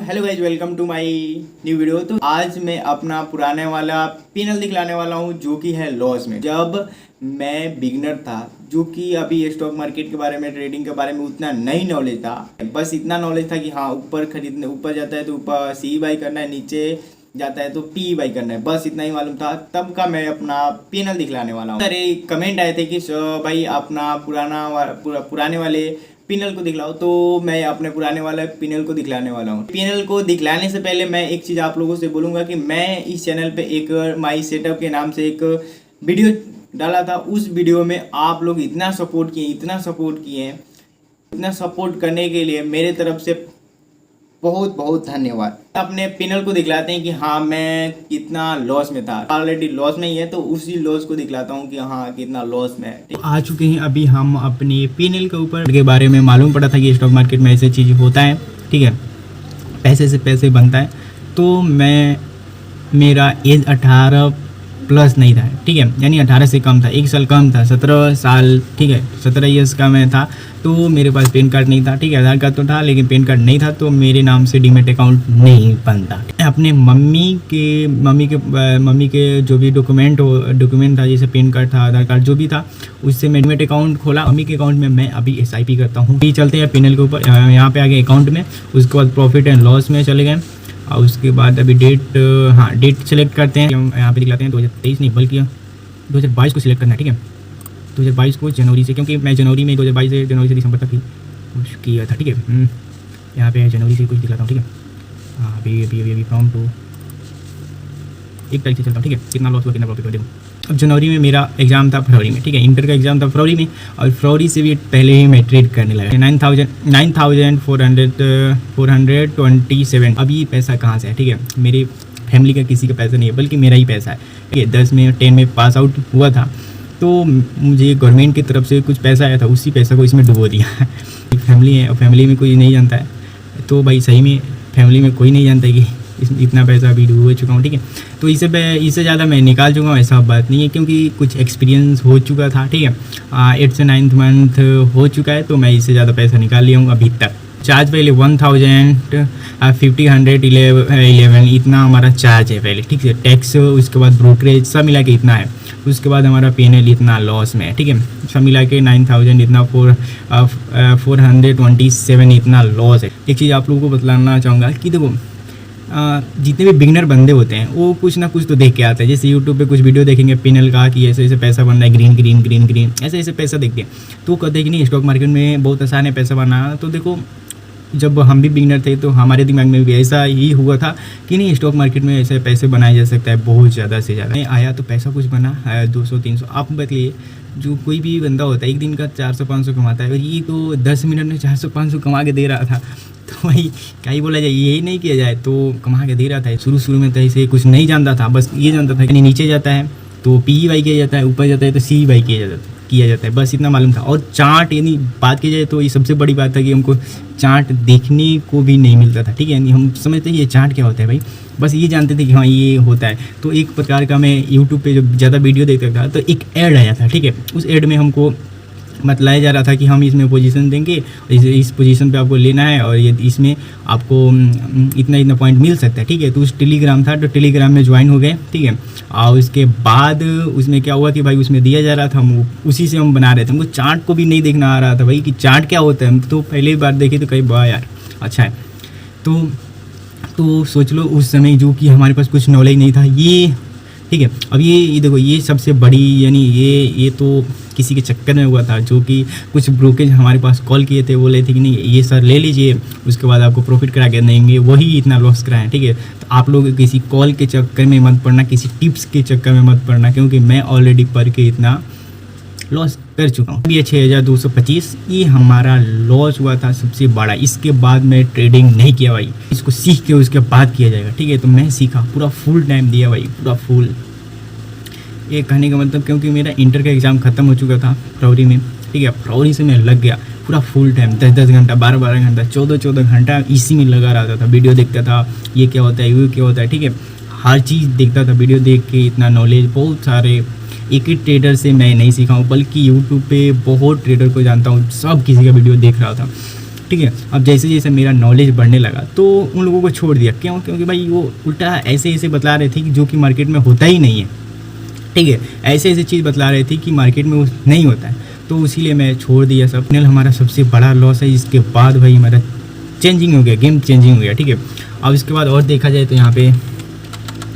Hello guys, welcome to my new video. तो आज मैं अपना पुराने वाला पैनल दिखलाने वाला हूँ जो कि है लॉस में। जब मैं बिगनर था, जो कि अभी स्टॉक मार्केट के बारे में, ट्रेडिंग के बारे में उतना नहीं नॉलेज था, बस इतना नॉलेज था कि हाँ ऊपर खरीदने, ऊपर जाता है तो ऊपर सी बाई करना है, नीचे जाता है तो पी बाई करना है, बस इतना ही मालूम था। तब का मैं अपना पैनल दिखलाने वाला हूँ। अरे कमेंट आए थे कि भाई अपना पुराने वाले पैनल को दिखलाओ, तो मैं अपने पुराने वाले पैनल को दिखलाने वाला हूँ। पैनल को दिखलाने से पहले मैं एक चीज़ आप लोगों से बोलूँगा कि मैं इस चैनल पे एक माई सेटअप के नाम से एक वीडियो डाला था। उस वीडियो में आप लोग इतना सपोर्ट किए, इतना सपोर्ट करने के लिए मेरे तरफ से बहुत बहुत धन्यवाद। अपने पैनल को दिखलाते हैं कि हाँ मैं कितना लॉस में था। ऑलरेडी लॉस में ही है, तो उसी लॉस को दिखलाता हूँ कि हाँ कितना लॉस में है। आ चुके हैं अभी हम अपने पैनल के ऊपर के बारे में मालूम पड़ा था कि स्टॉक मार्केट में ऐसी चीज़ होता है, ठीक है, पैसे से पैसे बनता है। तो मेरा एज 18 प्लस नहीं था, ठीक है, यानी 18 से कम था, 1 साल कम था, 17 साल, ठीक है, 17 ईयर्स का मैं था। तो मेरे पास पैन कार्ड नहीं था, ठीक है, आधार कार्ड तो था लेकिन पैन कार्ड नहीं था, तो मेरे नाम से डीमेट अकाउंट नहीं बनता। अपने मम्मी के जो भी डॉक्यूमेंट था, जैसे पैन कार्ड था, आधार कार्ड जो भी था, उससे मैं डीमेट अकाउंट खोला। मम्मी के अकाउंट में मैं अभी SIP करता हूँ। ये चलते हैं पैनल के ऊपर, यहाँ पे आगे अकाउंट में, उसके बाद प्रॉफिट एंड लॉस में चले गए। और उसके बाद अभी डेट सेलेक्ट करते हैं। हम यहाँ पे दिखलाते हैं 2023 नहीं बल्कि 2022 को सिलेक्ट करना है, ठीक है, 2022 को जनवरी से, क्योंकि मैं जनवरी में 2022 से जनवरी से दिसंबर तक ही कुछ किया था, ठीक है। यहाँ पे जनवरी से कुछ दिखलाता हूँ, ठीक है। हाँ अभी फ्रॉम टू 1 तारीख से चलता हूँ, ठीक है। कितना लॉस हुआ कितना प्रॉफिट हुआ देखो। अब जनवरी में मेरा एग्ज़ाम था, फरवरी में, ठीक है, इंटर का एग्ज़ाम था फरवरी में, और फरवरी से भी पहले ही मैं ट्रेड करने लगा। 9,427। अब ये पैसा कहाँ से है, ठीक है, मेरे फैमिली का किसी का पैसा नहीं है, बल्कि मेरा ही पैसा है, ठीक है। 10 में 10 में पास आउट हुआ था, तो मुझे गवर्नमेंट की तरफ से कुछ पैसा आया था, उसी पैसा को इसमें डुबो दिया। फैमिली है और फैमिली में कोई नहीं जानता है, तो भाई सही में फैमिली में कोई नहीं जानता है कि इतना पैसा अभी डूब चुका हूँ, ठीक है। तो इससे ज़्यादा मैं निकाल चुका हूँ, ऐसा बात नहीं है, क्योंकि कुछ एक्सपीरियंस हो चुका था, ठीक है। 8 से 9th मंथ हो चुका है, तो मैं इससे ज़्यादा पैसा निकाल लिया हूँ अभी तक। चार्ज पहले 1000, 50, 100, 11 इतना हमारा चार्ज है पहले, ठीक है। टैक्स, उसके बाद ब्रोकरेज, सब मिला के इतना है। उसके बाद हमारा पैनल इतना लॉस में है, ठीक है, सब मिला के 9000 इतना 427 इतना लॉस है। एक चीज़ आप लोगों को बतलाना चाहूँगा कि देखो, जितने भी बिगनर बंदे होते हैं वो कुछ ना कुछ तो देख के आते हैं। जैसे यूट्यूब पे कुछ वीडियो देखेंगे पैनल का कि ऐसे ऐसे पैसा बनना है, ग्रीन ऐसे पैसा देखते हैं, तो कहते हैं कि नहीं स्टॉक मार्केट में बहुत आसान है पैसा बनाना। तो देखो, जब हम भी बिगनर थे तो हमारे दिमाग में भी ऐसा ही हुआ था कि नहीं स्टॉक मार्केट में ऐसे पैसे बनाया जा सकता है, बहुत ज़्यादा से ज़्यादा। आया तो पैसा कुछ बना 200-300। आप बताइए, जो कोई भी बंदा होता है एक दिन का 400-500 कमाता है, और ये तो 10 मिनट में 400-500 कमा के दे रहा था। तो भाई क्या ही बोला जाए, यही नहीं किया जाए तो कमा के दे रहा था। शुरू में तो ऐसे कुछ नहीं जानता था, बस ये जानता था कि नीचे जाता है तो PE किया जाता है, ऊपर जाता है तो CE किया जाता है, बस इतना मालूम था। और चार्ट यानी बात की जाए तो ये सबसे बड़ी बात था कि हमको चार्ट देखने को भी नहीं मिलता था, ठीक है। यानी हम समझते ये चार्ट क्या होता है भाई, बस ये जानते थे कि हाँ ये होता है। तो एक प्रकार का मैं यूट्यूब पे जब ज़्यादा वीडियो देखता था तो एक ऐड आया था, ठीक है। उस ऐड में हमको बतलाया जा रहा था कि हम इसमें पोजीशन देंगे, इस पोजीशन पे आपको लेना है, और ये इसमें आपको इतना पॉइंट मिल सकता है, ठीक है। तो उस टेलीग्राम था, तो टेलीग्राम में ज्वाइन हो गए, ठीक है। और उसके बाद उसमें क्या हुआ कि भाई उसमें दिया जा रहा था, हम उसी से हम बना रहे थे। हमको चार्ट को भी नहीं देखना आ रहा था भाई कि चार्ट क्या होता है। हम तो पहली बार देखे तो कहीं वाह यार अच्छा है। तो सोच लो उस समय जो कि हमारे पास कुछ नॉलेज नहीं था, ये ठीक है। अब ये देखो, ये सबसे बड़ी यानी ये तो किसी के चक्कर में हुआ था, जो कि कुछ ब्रोकरेज हमारे पास कॉल किए थे, बोले थे कि नहीं ये सर ले लीजिए, उसके बाद आपको प्रॉफिट करा के देंगे, वही इतना लॉस कराएं, ठीक है। तो आप लोग किसी कॉल के चक्कर में मत पड़ना, किसी टिप्स के चक्कर में मत पड़ना, क्योंकि मैं ऑलरेडी पढ़ के इतना लॉस कर चुका हूँ। ये 6225 ये हमारा लॉस हुआ था सबसे बड़ा। इसके बाद मैं ट्रेडिंग नहीं किया भाई, इसको सीख के उसके बाद किया जाएगा, ठीक है। तो मैं सीखा, पूरा फुल टाइम दिया भाई, पूरा फुल। ये कहने का मतलब, क्योंकि मेरा इंटर का एग्ज़ाम ख़त्म हो चुका था फरवरी में, ठीक है, फरवरी से मैं लग गया पूरा फुल टाइम, 10-10 घंटा, 12-12 घंटा, 14-14 घंटा इसी में लगा रहता था। वीडियो देखता था, ये क्या होता है, वो क्या होता है, ठीक है, हर चीज़ देखता था। वीडियो देख के इतना नॉलेज, बहुत सारे, एक ही ट्रेडर से मैं नहीं सीखा हूँ, बल्कि यूट्यूब पे बहुत ट्रेडर को जानता हूँ, सब किसी का वीडियो देख रहा था। ठीक है। अब जैसे जैसे मेरा नॉलेज बढ़ने लगा तो उन लोगों को छोड़ दिया। क्यों? क्योंकि भाई वो उल्टा ऐसे ऐसे बतला रहे थे कि जो कि मार्केट में होता ही नहीं है, ठीक है। ऐसे ऐसे चीज़ बतला रहे थे कि मार्केट में वो नहीं होता है, तो इसीलिए मैं छोड़ दिया सब। फाइनल हमारा सबसे बड़ा लॉस है। इसके बाद भाई हमारा चेंजिंग हो गया, गेम चेंजिंग हो गया, ठीक है। अब इसके बाद और देखा जाए तो यहाँ पे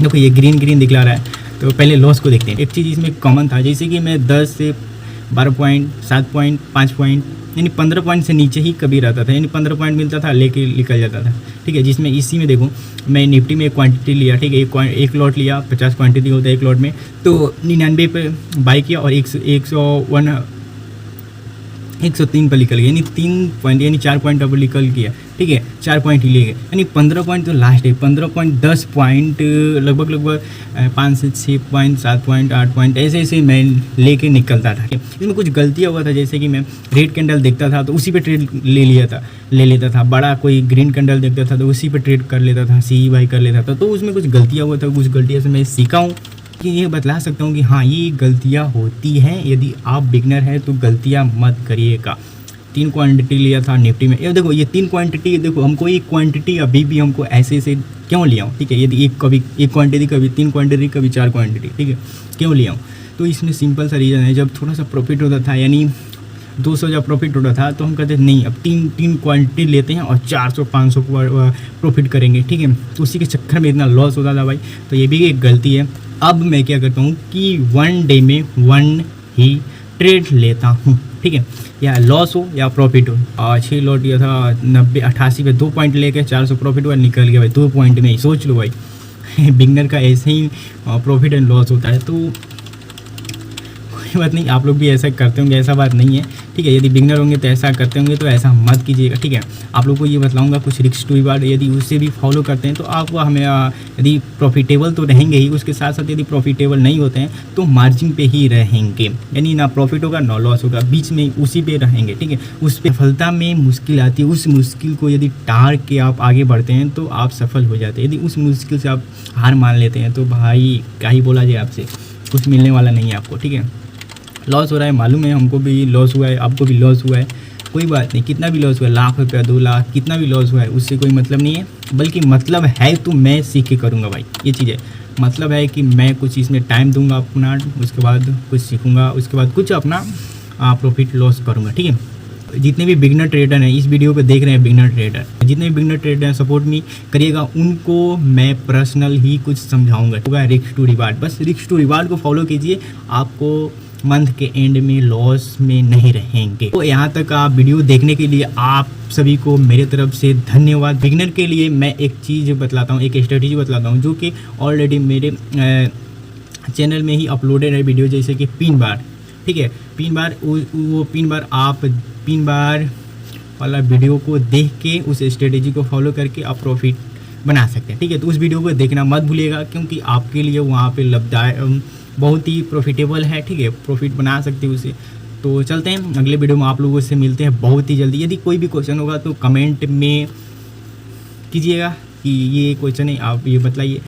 देखो ये ग्रीन ग्रीन दिखला रहा है, तो पहले लॉस को देखते हैं। एक चीज़ इसमें कॉमन था, जैसे कि मैं 10 से 12 पॉइंट, 7 पॉइंट, 5 पॉइंट यानी 15 पॉइंट से नीचे ही कभी रहता था, यानी 15 पॉइंट मिलता था लेके निकल जाता था, ठीक है। जिसमें इसी में देखो मैं निफ्टी में एक क्वांटिटी लिया, ठीक है, एक लॉट लिया, 50 क्वांटिटी होता है एक लॉट में, तो 99 पे बाई किया और 103 पर निकल गया, यानी 3 पॉइंट यानी 4 पॉइंट अब निकल गया, ठीक है। 4 पॉइंट ही ले गए, यानी 15 पॉइंट तो लास्ट है। 15 पॉइंट 10 पॉइंट लगभग 5 से 6 पॉइंट, 7 पॉइंट, 8 पॉइंट ऐसे ऐसे मैं लेके निकलता था। इसमें कुछ गलतियाँ हुआ था, जैसे कि मैं रेड कैंडल देखता था तो उसी पे ट्रेड ले लेता था। बड़ा कोई ग्रीन कैंडल देखता था तो उसी पे ट्रेड कर लेता था, सी बाई कर लेता था। तो उसमें कुछ गलतियाँ हुआ था, कुछ गलतियाँ से मैं सीखा हूँ कि ये बतला सकता हूँ कि हाँ ये गलतियाँ होती हैं। यदि आप बिगनर हैं तो गलतियाँ मत करिएगा। 3 क्वांटिटी लिया था निफ्टी में, ये देखो ये 3 क्वांटिटी, देखो हमको एक क्वांटिटी अभी भी हमको ऐसे ऐसे क्यों लिया हूँ, ठीक है। यदि कभी एक क्वांटिटी, कभी 3 क्वांटिटी, कभी 4 क्वांटिटी, ठीक है, क्यों लिया हूँ? तो इसमें सिंपल सा रीज़न है, जब थोड़ा सा प्रॉफिट होता था, यानी 200 जब प्रॉफिट होता था तो हम कहते नहीं अब 3 क्वांटिटी लेते हैं और 400-500 प्रॉफिट करेंगे, ठीक है। तो उसी के चक्कर में इतना लॉस होता था भाई, तो ये भी एक गलती है। अब मैं क्या करता हूँ कि 1 डे में 1 ही ट्रेड लेता हूँ, ठीक है, या लॉस हो या प्रॉफिट हो। 6 लॉट लिया था 88 पे 2 पॉइंट लेके 400 प्रॉफिट हुआ, निकल गया भाई 2 पॉइंट में ही। सोच लो भाई बिगनर का ऐसे ही प्रॉफिट एंड लॉस होता है। तो कोई बात नहीं, आप लोग भी ऐसा करते होंगे, ऐसा बात नहीं है, ठीक है। यदि बिगनर होंगे तो ऐसा करते होंगे तो ऐसा मत कीजिएगा, ठीक है। आप लोग को ये बतलाऊंगा कुछ रिस्क टू रिवार्ड, यदि उससे भी फॉलो करते हैं तो आप हमें यदि प्रॉफिटेबल तो रहेंगे ही, उसके साथ साथ यदि प्रॉफिटेबल नहीं होते हैं तो मार्जिन पे ही रहेंगे, यानी ना प्रॉफिट होगा ना लॉस होगा, बीच में उसी पे रहेंगे, ठीक है। उस पर सफलता में मुश्किल आती है, उस मुश्किल को यदि टार के आप आगे बढ़ते हैं तो आप सफल हो जाते हैं। यदि उस मुश्किल से आप हार मान लेते हैं तो भाई क्या ही बोला जाए, आपसे कुछ मिलने वाला नहीं है आपको, ठीक है। लॉस हो रहा है, मालूम है, हमको भी लॉस हुआ है, आपको भी लॉस हुआ है, कोई बात नहीं। कितना भी लॉस हुआ है, लाख रुपया, 2 लाख, कितना भी लॉस हुआ है, उससे कोई मतलब नहीं है। बल्कि मतलब है तो मैं सीख के करूँगा भाई, ये चीज़ है। मतलब है कि मैं कुछ इसमें टाइम दूंगा अपना, उसके बाद कुछ सीखूंगा, उसके बाद कुछ अपना प्रॉफिट लॉस करूँगा, ठीक है। जितने भी बिगनर ट्रेडर हैं, इस वीडियो को देख रहे हैं बिगनर ट्रेडर, जितने भी बिगनर ट्रेडर हैं सपोर्ट मी करिएगा, उनको मैं पर्सनल ही कुछ समझाऊंगा। होगा रिस्क टू रिवार्ड, बस रिस्क टू रिवार्ड को फॉलो कीजिए, आपको मंथ के एंड में लॉस में नहीं रहेंगे। तो यहाँ तक आप वीडियो देखने के लिए आप सभी को मेरे तरफ से धन्यवाद। बिगनर के लिए मैं एक चीज़ बतलाता हूँ, एक स्ट्रेटेजी बतलाता हूँ जो कि ऑलरेडी मेरे चैनल में ही अपलोडेड है वीडियो, जैसे कि पिन बार, ठीक है। पिन बार वो पिन बार आप पिन बार वाला वीडियो को देख के उस स्ट्रेटेजी को फॉलो करके आप प्रॉफिट बना सकते हैं, ठीक है। तो उस वीडियो को देखना मत भूलिएगा, क्योंकि आपके लिए वहाँ पे लाभदायक बहुत ही प्रॉफिटेबल है, ठीक है। प्रॉफिट बना सकते हैं उसे। तो चलते हैं अगले वीडियो में, आप लोगों से मिलते हैं बहुत ही जल्दी। यदि कोई भी क्वेश्चन होगा तो कमेंट में कीजिएगा कि ये क्वेश्चन है, आप ये बतलाइए।